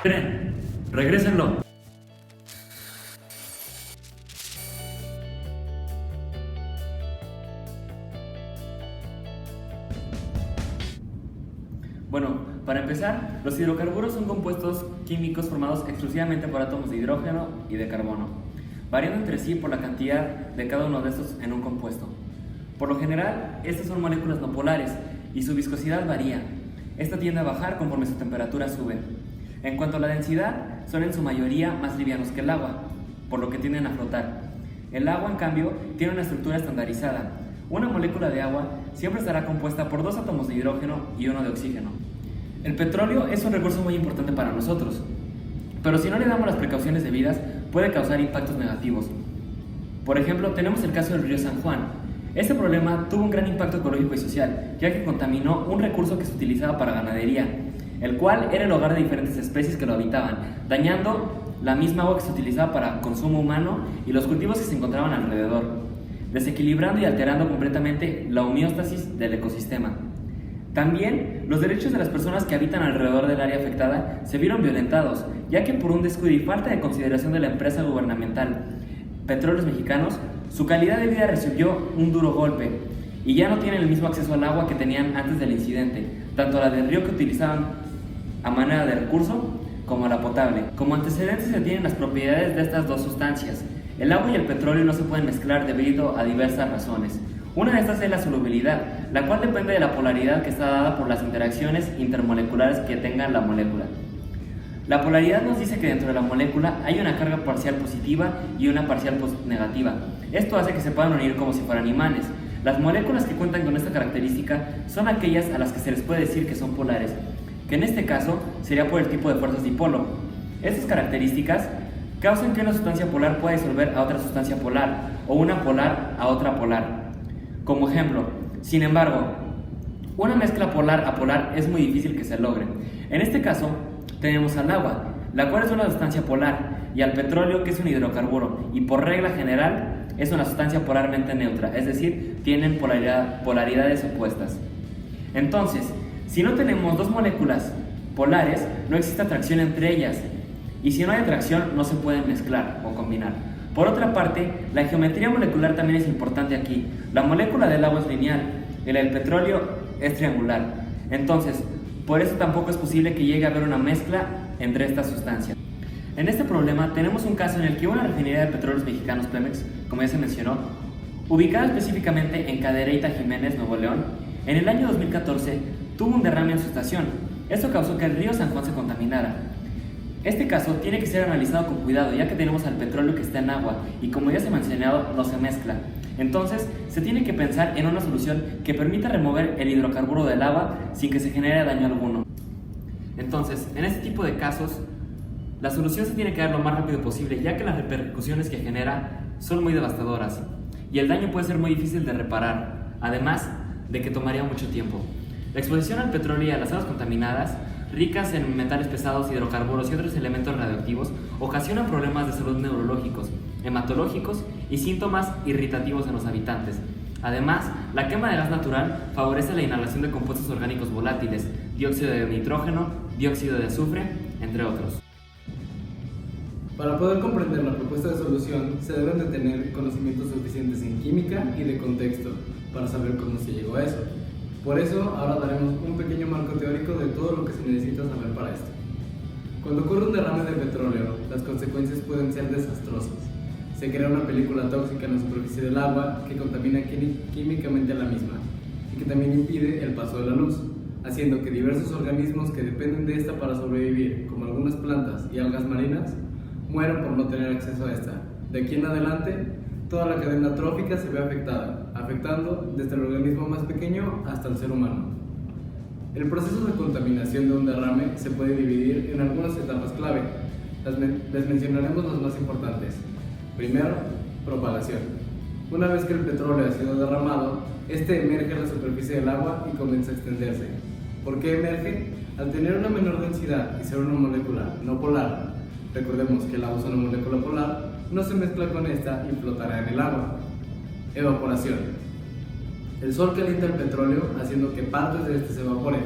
Esperen, regrésenlo. Bueno, para empezar, los hidrocarburos son compuestos químicos formados exclusivamente por átomos de hidrógeno y de carbono, variando entre sí por la cantidad de cada uno de estos en un compuesto. Por lo general, estas son moléculas no polares y su viscosidad varía. Esta tiende a bajar conforme su temperatura sube. En cuanto a la densidad, son en su mayoría más livianos que el agua, por lo que tienden a flotar. El agua, en cambio, tiene una estructura estandarizada. Una molécula de agua siempre estará compuesta por 2 átomos de hidrógeno y 1 de oxígeno. El petróleo es un recurso muy importante para nosotros, pero si no le damos las precauciones debidas, puede causar impactos negativos. Por ejemplo, tenemos el caso del río San Juan. Este problema tuvo un gran impacto ecológico y social, ya que contaminó un recurso que se utilizaba para ganadería, el cual era el hogar de diferentes especies que lo habitaban, dañando la misma agua que se utilizaba para consumo humano y los cultivos que se encontraban alrededor, desequilibrando y alterando completamente la homeostasis del ecosistema. También, los derechos de las personas que habitan alrededor del área afectada se vieron violentados, ya que por un descuido y falta de consideración de la empresa gubernamental Petróleos Mexicanos, su calidad de vida recibió un duro golpe y ya no tienen el mismo acceso al agua que tenían antes del incidente, tanto la del río que utilizaban a manera de recurso como la potable. Como antecedentes se tienen las propiedades de estas dos sustancias. El agua y el petróleo no se pueden mezclar debido a diversas razones. Una de estas es la solubilidad, la cual depende de la polaridad que está dada por las interacciones intermoleculares que tenga la molécula. La polaridad nos dice que dentro de la molécula hay una carga parcial positiva y una parcial negativa. Esto hace que se puedan unir como si fueran imanes. Las moléculas que cuentan con esta característica son aquellas a las que se les puede decir que son polares, que en este caso sería por el tipo de fuerzas dipolo. Estas características causan que una sustancia polar pueda disolver a otra sustancia polar o una polar a otra polar. Como ejemplo, sin embargo, una mezcla polar a polar es muy difícil que se logre. En este caso, tenemos al agua, la cual es una sustancia polar, y al petróleo, que es un hidrocarburo, y por regla general es una sustancia polarmente neutra, es decir, tienen polaridades opuestas. Entonces, si no tenemos dos moléculas polares, no existe atracción entre ellas, y si no hay atracción, no se pueden mezclar o combinar. Por otra parte, la geometría molecular también es importante aquí. La molécula del agua es lineal y la del petróleo es triangular. Entonces, por eso tampoco es posible que llegue a haber una mezcla entre estas sustancias. En este problema tenemos un caso en el que una refinería de petróleos mexicanos, Pemex, como ya se mencionó, ubicada específicamente en Cadereyta Jiménez, Nuevo León, en el año 2014 tuvo un derrame en su estación. Esto causó que el río San Juan se contaminara. Este caso tiene que ser analizado con cuidado, ya que tenemos al petróleo que está en agua y, como ya se ha mencionado, no se mezcla. Entonces, se tiene que pensar en una solución que permita remover el hidrocarburo del agua sin que se genere daño alguno. Entonces, en este tipo de casos, la solución se tiene que dar lo más rápido posible, ya que las repercusiones que genera son muy devastadoras y el daño puede ser muy difícil de reparar, además de que tomaría mucho tiempo. La exposición al petróleo y a las aguas contaminadas, ricas en metales pesados, hidrocarburos y otros elementos radioactivos, ocasionan problemas de salud neurológicos, hematológicos y síntomas irritativos en los habitantes. Además, la quema de gas natural favorece la inhalación de compuestos orgánicos volátiles, dióxido de nitrógeno, dióxido de azufre, entre otros. Para poder comprender la propuesta de solución, se deben de tener conocimientos suficientes en química y de contexto para saber cómo se llegó a eso. Por eso, ahora daremos un pequeño marco teórico de todo lo que se necesita saber para esto. Cuando ocurre un derrame de petróleo, las consecuencias pueden ser desastrosas. Se crea una película tóxica en la superficie del agua que contamina químicamente a la misma y que también impide el paso de la luz, haciendo que diversos organismos que dependen de esta para sobrevivir, como algunas plantas y algas marinas, mueran por no tener acceso a esta. De aquí en adelante, toda la cadena trófica se ve afectada, afectando desde el organismo más pequeño hasta el ser humano. El proceso de contaminación de un derrame se puede dividir en algunas etapas clave. Les mencionaremos las más importantes. Primero, propagación. Una vez que el petróleo ha sido derramado, este emerge a la superficie del agua y comienza a extenderse. ¿Por qué emerge? Al tener una menor densidad y ser una molécula no polar, recordemos que el agua es una molécula polar, no se mezcla con esta y flotará en el agua. Evaporación. El sol calienta el petróleo haciendo que partes de este se evaporen.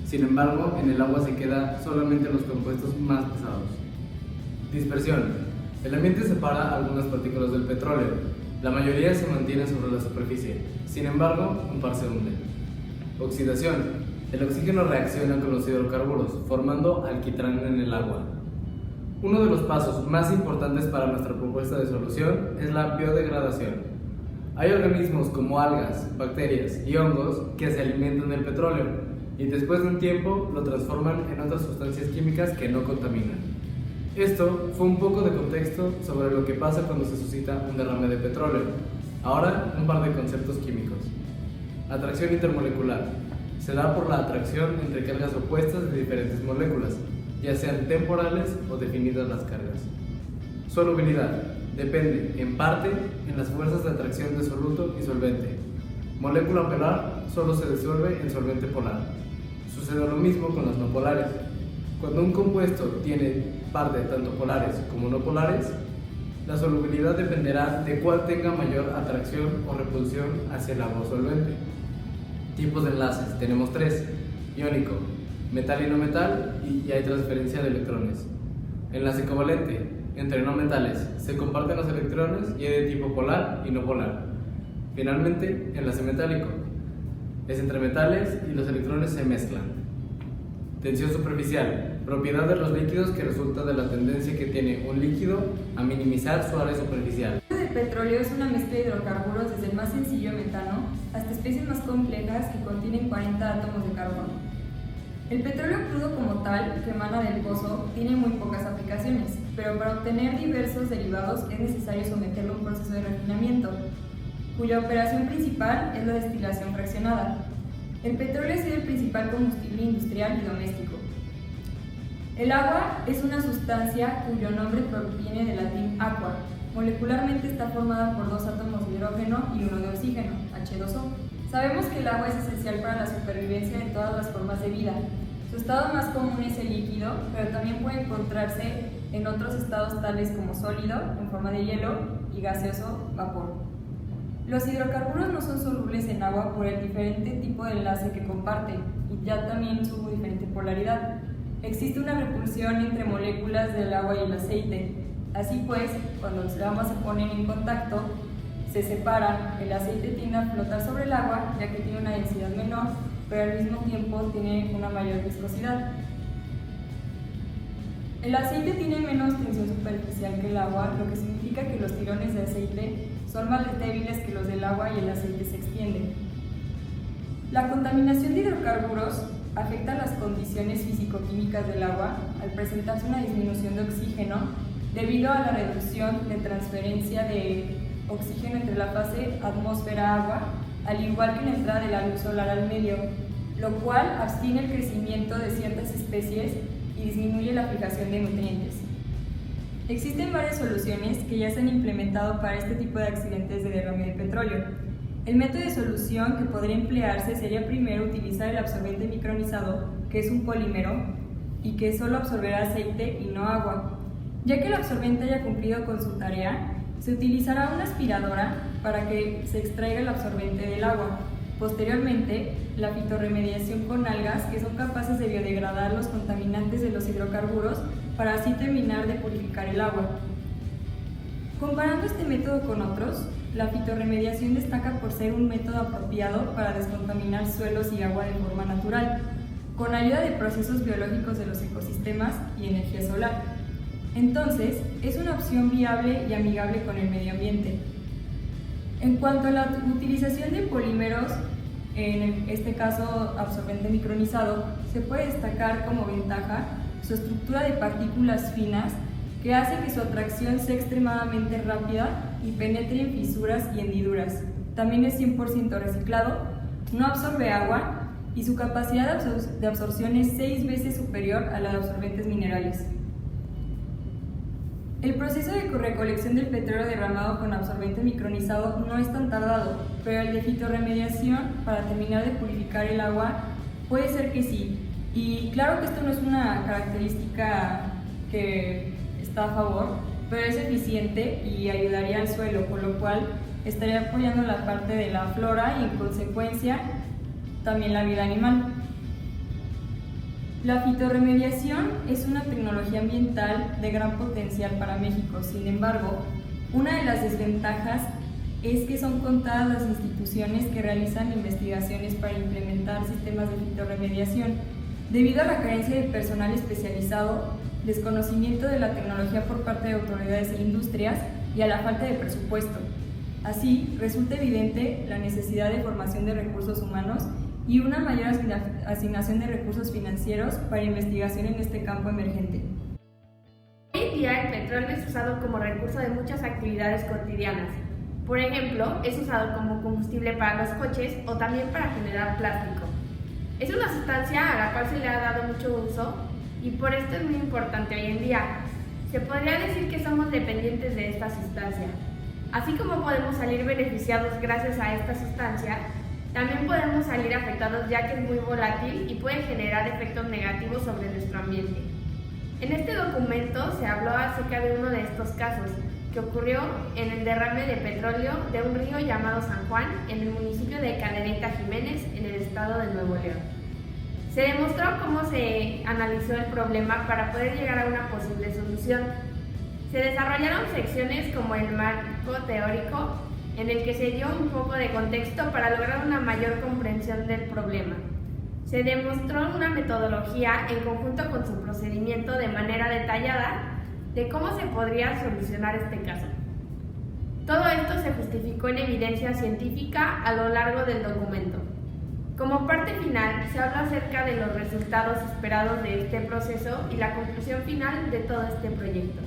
Sin embargo, en el agua se quedan solamente los compuestos más pesados. Dispersión. El ambiente separa algunas partículas del petróleo. La mayoría se mantiene sobre la superficie. Sin embargo, un par se hunde. Oxidación. El oxígeno reacciona con los hidrocarburos, formando alquitrán en el agua. Uno de los pasos más importantes para nuestra propuesta de solución es la biodegradación. Hay organismos como algas, bacterias y hongos que se alimentan del petróleo y después de un tiempo lo transforman en otras sustancias químicas que no contaminan. Esto fue un poco de contexto sobre lo que pasa cuando se suscita un derrame de petróleo. Ahora, un par de conceptos químicos. Atracción intermolecular. Se da por la atracción entre cargas opuestas de diferentes moléculas, ya sean temporales o definidas las cargas. Solubilidad. Depende, en parte, en las fuerzas de atracción de soluto y solvente. Molécula polar solo se disuelve en solvente polar. Sucede lo mismo con las no polares. Cuando un compuesto tiene partes tanto polares como no polares, la solubilidad dependerá de cuál tenga mayor atracción o repulsión hacia el agua solvente. Tipos de enlaces, tenemos 3: iónico, metal y no metal, y hay transferencia de electrones. Enlace covalente, entre no metales, se comparten los electrones y hay de tipo polar y no polar. Finalmente, enlace metálico, es entre metales y los electrones se mezclan. Tensión superficial, propiedad de los líquidos que resulta de la tendencia que tiene un líquido a minimizar su área superficial. El petróleo es una mezcla de hidrocarburos desde el más sencillo metano hasta especies más complejas que contienen 40 átomos de carbono. El petróleo crudo como tal, que emana del pozo, tiene muy pocas aplicaciones, pero para obtener diversos derivados es necesario someterlo a un proceso de refinamiento, cuya operación principal es la destilación fraccionada. El petróleo ha sido el principal combustible industrial y doméstico. El agua es una sustancia cuyo nombre proviene del latín aqua. Molecularmente está formada por 2 átomos de hidrógeno y 1 de oxígeno, H2O. Sabemos que el agua es esencial para la supervivencia de todas las formas de vida. Su estado más común es el líquido, pero también puede encontrarse en otros estados tales como sólido, en forma de hielo, y gaseoso, vapor. Los hidrocarburos no son solubles en agua por el diferente tipo de enlace que comparten, y ya también su diferente polaridad. Existe una repulsión entre moléculas del agua y el aceite. Así pues, cuando ambas se ponen en contacto, se separan, el aceite tiende a flotar sobre el agua, ya que tiene una densidad menor, pero al mismo tiempo tiene una mayor viscosidad. El aceite tiene menos tensión superficial que el agua, lo que significa que los tirones de aceite son más débiles que los del agua y el aceite se extiende. La contaminación de hidrocarburos afecta las condiciones físico-químicas del agua al presentarse una disminución de oxígeno debido a la reducción de transferencia de oxígeno entre la fase atmósfera-agua, al igual que la entrada de la luz solar al medio, lo cual abstiene el crecimiento de ciertas especies y disminuye la fijación de nutrientes. Existen varias soluciones que ya se han implementado para este tipo de accidentes de derrame de petróleo. El método de solución que podría emplearse sería primero utilizar el absorbente micronizado, que es un polímero y que solo absorberá aceite y no agua. Ya que el absorbente haya cumplido con su tarea, se utilizará una aspiradora para que se extraiga el absorbente del agua. Posteriormente, la fitorremediación con algas que son capaces de biodegradar los contaminantes de los hidrocarburos para así terminar de purificar el agua. Comparando este método con otros, la fitorremediación destaca por ser un método apropiado para descontaminar suelos y agua de forma natural, con ayuda de procesos biológicos de los ecosistemas y energía solar. Entonces, es una opción viable y amigable con el medio ambiente. En cuanto a la utilización de polímeros, en este caso absorbente micronizado, se puede destacar como ventaja su estructura de partículas finas que hace que su atracción sea extremadamente rápida y penetre en fisuras y hendiduras. También es 100% reciclado, no absorbe agua y su capacidad de absorción es 6 veces superior a la de absorbentes minerales. El proceso de recolección del petróleo derramado con absorbente micronizado no es tan tardado, pero el de fitorremediación para terminar de purificar el agua puede ser que sí. Y claro que esto no es una característica que está a favor, pero es eficiente y ayudaría al suelo, por lo cual estaría apoyando la parte de la flora y en consecuencia también la vida animal. La fitorremediación es una tecnología ambiental de gran potencial para México. Sin embargo, una de las desventajas es que son contadas las instituciones que realizan investigaciones para implementar sistemas de fitorremediación, debido a la carencia de personal especializado, desconocimiento de la tecnología por parte de autoridades e industrias y a la falta de presupuesto. Así, resulta evidente la necesidad de formación de recursos humanos y una mayor asignación de recursos financieros para investigación en este campo emergente. Hoy en día el petróleo es usado como recurso de muchas actividades cotidianas. Por ejemplo, es usado como combustible para los coches o también para generar plástico. Es una sustancia a la cual se le ha dado mucho uso y por esto es muy importante hoy en día. Se podría decir que somos dependientes de esta sustancia. Así como podemos salir beneficiados gracias a esta sustancia, también podemos salir afectados ya que es muy volátil y puede generar efectos negativos sobre nuestro ambiente. En este documento se habló acerca de uno de estos casos, que ocurrió en el derrame de petróleo de un río llamado San Juan en el municipio de Cadereyta Jiménez, en el estado de Nuevo León. Se demostró cómo se analizó el problema para poder llegar a una posible solución. Se desarrollaron secciones como el marco teórico, en el que se dio un poco de contexto para lograr una mayor comprensión del problema. Se demostró una metodología en conjunto con su procedimiento de manera detallada de cómo se podría solucionar este caso. Todo esto se justificó en evidencia científica a lo largo del documento. Como parte final, se habla acerca de los resultados esperados de este proceso y la conclusión final de todo este proyecto.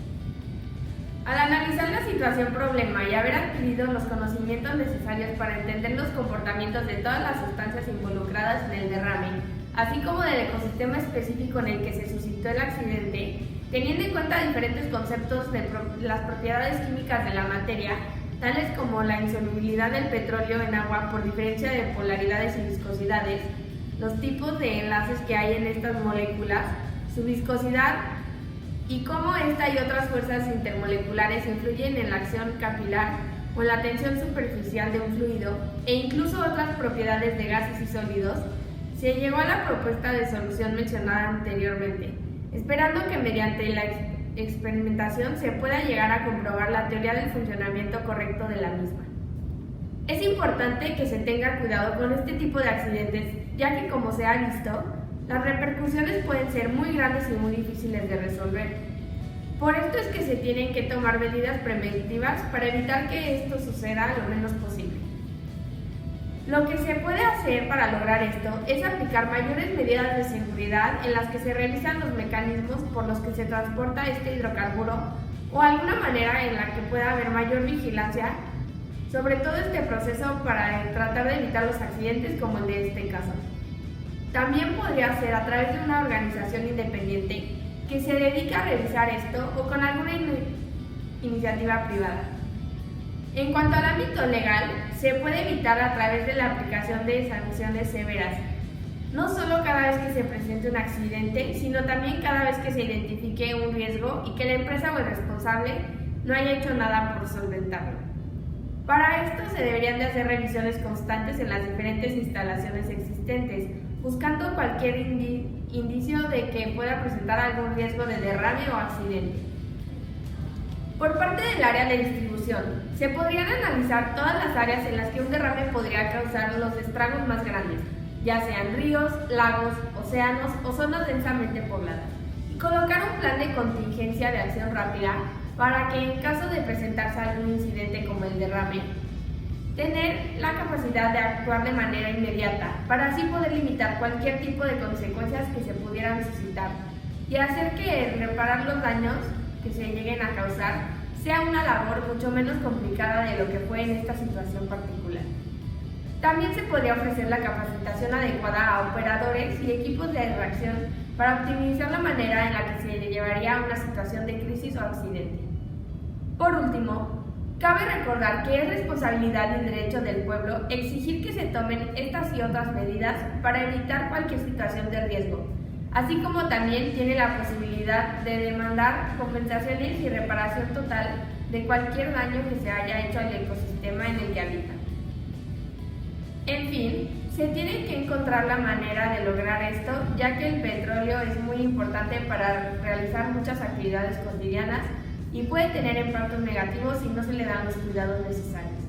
Al analizar la situación problema y haber adquirido los conocimientos necesarios para entender los comportamientos de todas las sustancias involucradas en el derrame, así como del ecosistema específico en el que se suscitó el accidente, teniendo en cuenta diferentes conceptos de las propiedades químicas de la materia, tales como la insolubilidad del petróleo en agua por diferencia de polaridades y viscosidades, los tipos de enlaces que hay en estas moléculas, su viscosidad y cómo esta y otras fuerzas intermoleculares influyen en la acción capilar o en la tensión superficial de un fluido e incluso otras propiedades de gases y sólidos, se llegó a la propuesta de solución mencionada anteriormente, esperando que mediante la experimentación se pueda llegar a comprobar la teoría del funcionamiento correcto de la misma. Es importante que se tenga cuidado con este tipo de accidentes, ya que como se ha visto, las repercusiones pueden ser muy grandes y muy difíciles de resolver. Por esto es que se tienen que tomar medidas preventivas para evitar que esto suceda lo menos posible. Lo que se puede hacer para lograr esto es aplicar mayores medidas de seguridad en las que se revisan los mecanismos por los que se transporta este hidrocarburo o alguna manera en la que pueda haber mayor vigilancia sobre todo este proceso para tratar de evitar los accidentes como el de este caso. También podría ser a través de una organización independiente que se dedique a revisar esto o con alguna iniciativa privada. En cuanto al ámbito legal, se puede evitar a través de la aplicación de sanciones severas, no solo cada vez que se presente un accidente, sino también cada vez que se identifique un riesgo y que la empresa o el responsable no haya hecho nada por solventarlo. Para esto se deberían de hacer revisiones constantes en las diferentes instalaciones existentes, buscando cualquier indicio de que pueda presentar algún riesgo de derrame o accidente. Por parte del área de distribución, se podrían analizar todas las áreas en las que un derrame podría causar los estragos más grandes, ya sean ríos, lagos, océanos o zonas densamente pobladas, y colocar un plan de contingencia de acción rápida para que en caso de presentarse algún incidente como el derrame, tener la capacidad de actuar de manera inmediata para así poder limitar cualquier tipo de consecuencias que se pudieran suscitar y hacer que reparar los daños que se lleguen a causar sea una labor mucho menos complicada de lo que fue en esta situación particular. También se podría ofrecer la capacitación adecuada a operadores y equipos de reacción para optimizar la manera en la que se llevaría a una situación de crisis o accidente. Por último, cabe recordar que es responsabilidad y derecho del pueblo exigir que se tomen estas y otras medidas para evitar cualquier situación de riesgo, así como también tiene la posibilidad de demandar compensaciones y reparación total de cualquier daño que se haya hecho al ecosistema en el que habita. En fin, Se tiene que encontrar la manera de lograr esto, ya que el petróleo es muy importante para realizar muchas actividades cotidianas y puede tener impactos negativos si no se le dan los cuidados necesarios.